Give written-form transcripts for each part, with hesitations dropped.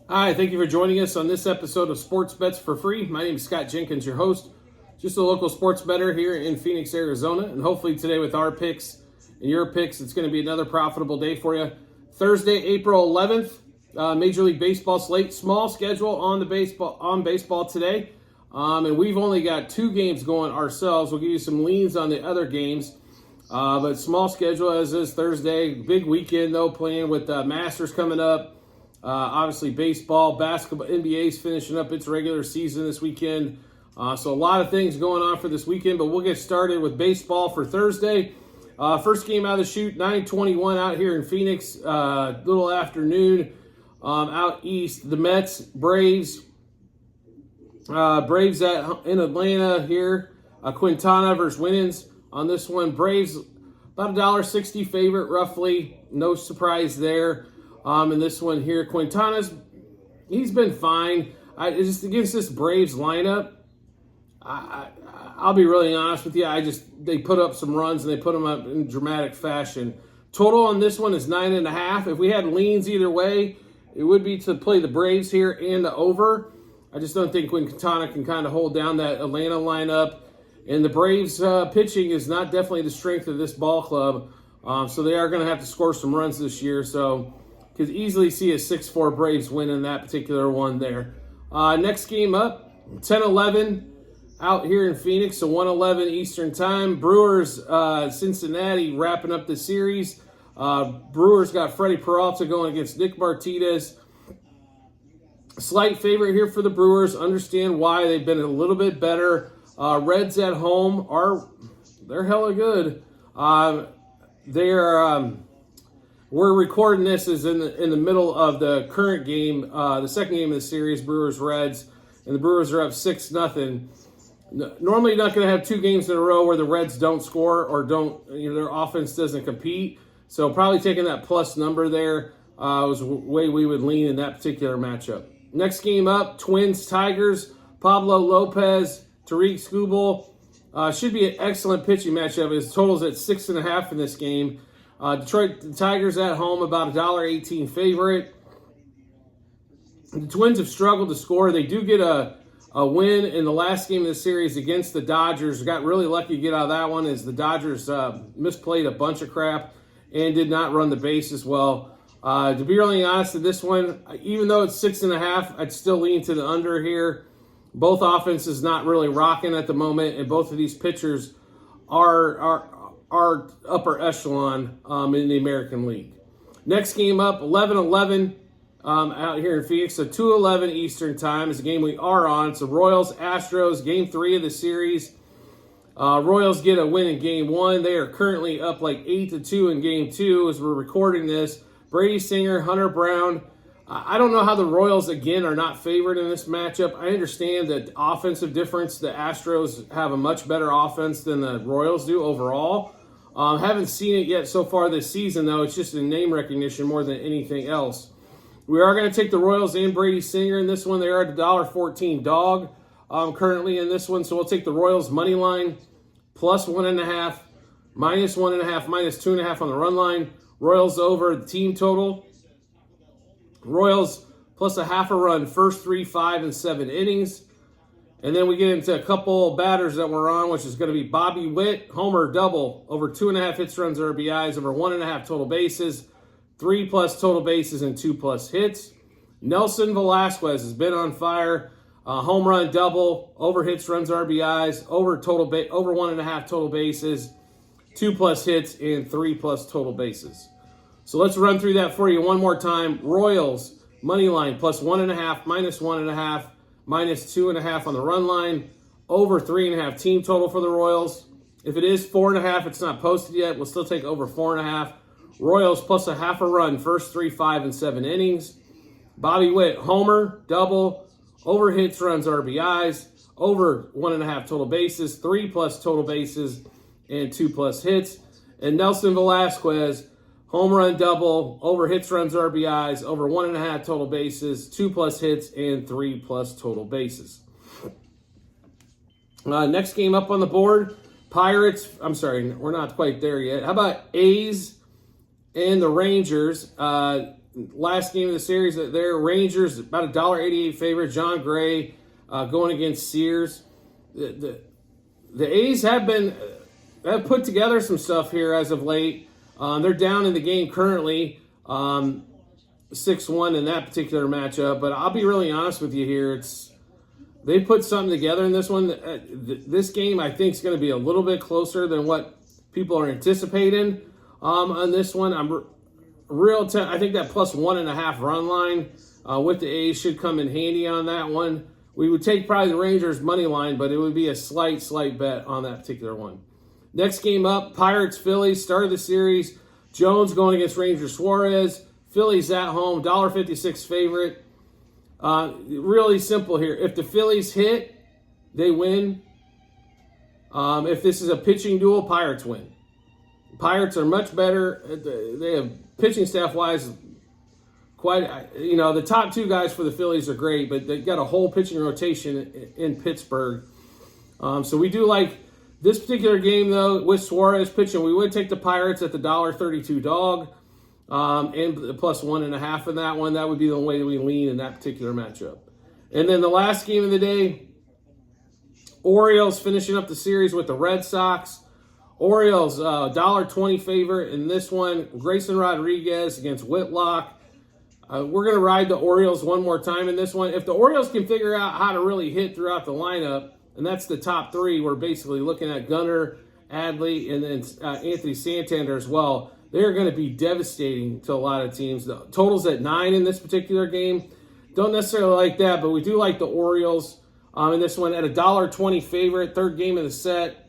Hi, thank you for joining us on this episode of Sports Bets for Free. My name is Scott Jenkins, your host, just a local sports bettor here in Phoenix, Arizona. And hopefully today with our picks and your picks, it's going to be another profitable day for you. Thursday, April 11th, Major League Baseball slate. Small schedule on baseball today. And we've only got 2 games going ourselves. We'll give you some leans on the other games. But small schedule as is Thursday. Big weekend, though, playing with Masters coming up. Obviously, baseball, basketball, NBA's finishing up its regular season this weekend. So a lot of things going on for this weekend, but we'll get started with baseball for Thursday. First game out of the chute, 9:21 out here in Phoenix, little afternoon out east. The Mets, Braves. Braves in Atlanta here. Quintana versus Winans on this one. Braves, about $1.60 favorite, roughly. No surprise there. And this one here, Quintana's, he's been fine. Just against this Braves lineup, I'll be really honest with you. They put up some runs and they put them up in dramatic fashion. Total on this one is 9.5. If we had leans either way, it would be to play the Braves here and the over. I just don't think Quintana can kind of hold down that Atlanta lineup. And the Braves pitching is not definitely the strength of this ball club. So they are going to have to score some runs this year. So could easily see a 6-4 Braves win in that particular one there. Next game up, 10-11 out here in Phoenix, so 1:11 Eastern Time. Brewers, Cincinnati wrapping up the series. Brewers got Freddie Peralta going against Nick Martinez. Slight favorite here for the Brewers. Understand why. They've been a little bit better. Reds at home they're hella good. We're recording this is in the middle of the current game, the second game of the series, Brewers-Reds, and the Brewers are up 6-0. Normally, you're not going to have 2 games in a row where the Reds don't score or their offense doesn't compete. So probably taking that plus number there was the way we would lean in that particular matchup. Next game up, Twins-Tigers, Pablo Lopez, Tariq Skubal. Should be an excellent pitching matchup. His total's at 6.5 in this game. Detroit Tigers at home, about $1.18 favorite. The Twins have struggled to score. They do get a win in the last game of the series against the Dodgers. Got really lucky to get out of that one as the Dodgers misplayed a bunch of crap and did not run the base as well. To be really honest, in this one, even though it's 6.5, I'd still lean to the under here. Both offenses not really rocking at the moment, and both of these pitchers are upper echelon in the American League. Next game up, 11-11 out here in Phoenix. So 2:11 Eastern Time is the game we are on. So Royals-Astros, Game 3 of the series. Royals get a win in Game 1. They are currently up like 8-2 in Game 2 as we're recording this. Brady Singer, Hunter Brown. I don't know how the Royals, again, are not favored in this matchup. I understand that offensive difference. The Astros have a much better offense than the Royals do overall. Haven't seen it yet so far this season, though. It's just a name recognition more than anything else. We are going to take the Royals and Brady Singer in this one. They are at $1.14 dog currently in this one. So we'll take the Royals money line plus 1.5, minus 1.5, minus 2.5 on the run line. Royals over the team total. Royals plus a half a run, first 3, 5, and 7 innings. And then we get into a couple batters that we're on, which is going to be Bobby Witt, homer double, over 2.5 hits, runs, RBIs, over 1.5 total bases, 3+ total bases, and 2+ hits. Nelson Velasquez has been on fire, home run double, over hits, runs, RBIs, over 1.5 total bases, 2+ hits, and 3+ total bases. So let's run through that for you one more time. Royals, money line, plus 1.5, minus 1.5, minus 2.5 on the run line, over 3.5 team total for the Royals. If it is 4.5, it's not posted yet. We'll still take over 4.5. Royals plus a half a run, first 3, 5, and 7 innings. Bobby Witt, homer, double, over hits, runs, RBIs, over 1.5 total bases, 3+ total bases, and 2+ hits. And Nelson Velasquez, home run double, over hits, runs, RBIs, over 1.5 total bases, 2+ hits, and 3+ total bases. Next game up on the board, Pirates. I'm sorry, we're not quite there yet. How about A's and the Rangers? last game of the series, their Rangers, about $1.88 favorite. John Gray going against Sears. The A's have put together some stuff here as of late. They're down in the game currently, 6-1 in that particular matchup. But I'll be really honest with you here. They put something together in this one. This game, I think, is going to be a little bit closer than what people are anticipating on this one. I think that plus 1.5 run line with the A's should come in handy on that one. We would take probably the Rangers money line, but it would be a slight bet on that particular one. Next game up, Pirates Phillies, start of the series. Jones going against Ranger Suarez. Phillies at home, $1.56 favorite. Really simple here. If the Phillies hit, they win. If this is a pitching duel, Pirates win. Pirates are much better. They have pitching staff-wise the top two guys for the Phillies are great, but they've got a whole pitching rotation in Pittsburgh. So we do like this particular game, though, with Suarez pitching. We would take the Pirates at the $1.32 dog and the plus 1.5 in that one. That would be the way that we lean in that particular matchup. And then the last game of the day, Orioles finishing up the series with the Red Sox. Orioles, $1.20 favorite in this one. Grayson Rodriguez against Whitlock. We're going to ride the Orioles one more time in this one. If the Orioles can figure out how to really hit throughout the lineup, and that's the top three, we're basically looking at Gunnar, Adley, and then Anthony Santander as well. They're going to be devastating to a lot of teams. The total's at 9 in this particular game. Don't necessarily like that, but we do like the Orioles in this one at a $1.20 favorite, third game of the set.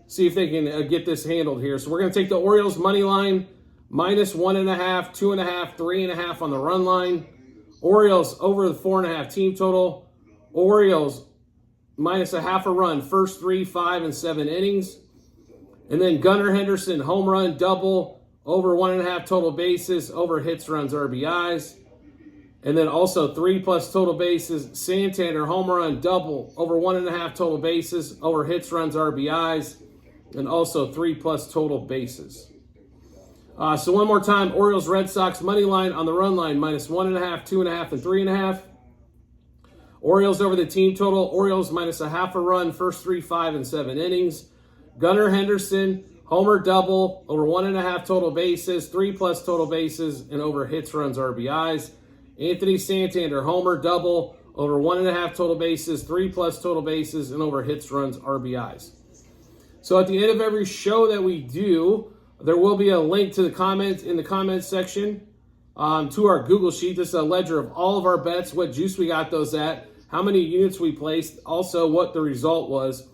See if they can get this handled here. So we're going to take the Orioles money line, minus 1.5, 2.5, 3.5 on the run line. Orioles over the 4.5 team total. Orioles minus a half a run, first 3, 5, and 7 innings. And then Gunnar Henderson, home run, double, over 1.5 total bases, over hits, runs, RBIs. And then also 3+ total bases. Santander, home run, double, over 1.5 total bases, over hits, runs, RBIs. And also 3+ total bases. So one more time, Orioles, Red Sox, money line on the run line, minus 1.5, 2.5, and 3.5. Orioles over the team total. Orioles minus a half a run, first 3, 5, and 7 innings. Gunnar Henderson, homer double, over 1.5 total bases, 3+ total bases, and over hits, runs, RBIs. Anthony Santander, homer double, over 1.5 total bases, 3+ total bases, and over hits, runs, RBIs. So at the end of every show that we do, there will be a link to the comments in the comments section to our Google Sheet. This is a ledger of all of our bets, what juice we got those at, how many units we placed, also what the result was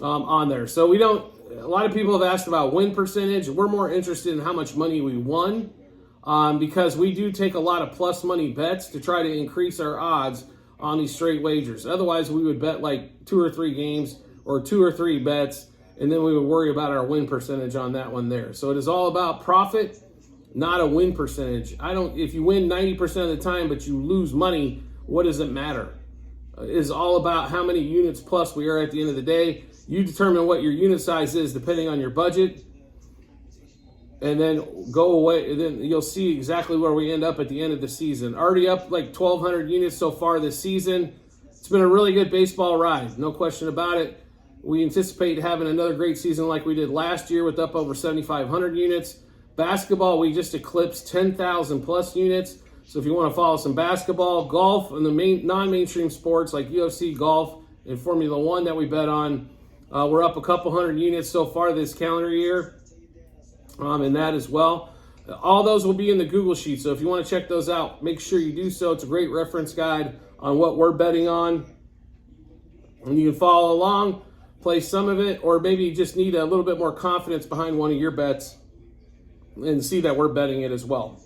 on there. So a lot of people have asked about win percentage. We're more interested in how much money we won because we do take a lot of plus money bets to try to increase our odds on these straight wagers. Otherwise, we would bet like 2 or 3 games or 2 or 3 bets, and then we would worry about our win percentage on that one there. So it is all about profit, not a win percentage. If you win 90% of the time, but you lose money, what does it matter? It is all about how many units plus we are at the end of the day. You determine what your unit size is depending on your budget, and then go away. And then you'll see exactly where we end up at the end of the season. Already up like 1,200 units so far this season. It's been a really good baseball ride, no question about it. We anticipate having another great season like we did last year with up over 7,500 units. Basketball, we just eclipsed 10,000 plus units. So if you want to follow some basketball, golf, and the non-mainstream sports like UFC, golf, and Formula One that we bet on, we're up a couple hundred units so far this calendar year in that as well. All those will be in the Google Sheet. So if you want to check those out, make sure you do so. It's a great reference guide on what we're betting on. And you can follow along, play some of it, or maybe you just need a little bit more confidence behind one of your bets and see that we're betting it as well.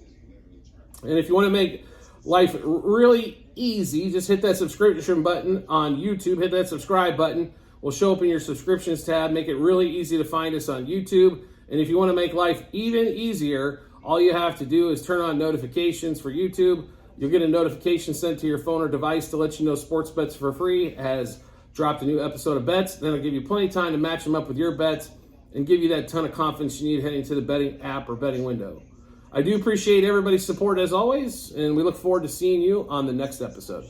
And if you want to make life really easy, just hit that subscription button on YouTube. Hit that subscribe button. We'll show up in your subscriptions tab. Make it really easy to find us on YouTube. And if you want to make life even easier, all you have to do is turn on notifications for YouTube. You'll get a notification sent to your phone or device to let you know Sports Bets for Free has dropped a new episode of bets. Then it'll give you plenty of time to match them up with your bets and give you that ton of confidence you need heading to the betting app or betting window. I do appreciate everybody's support as always, and we look forward to seeing you on the next episode.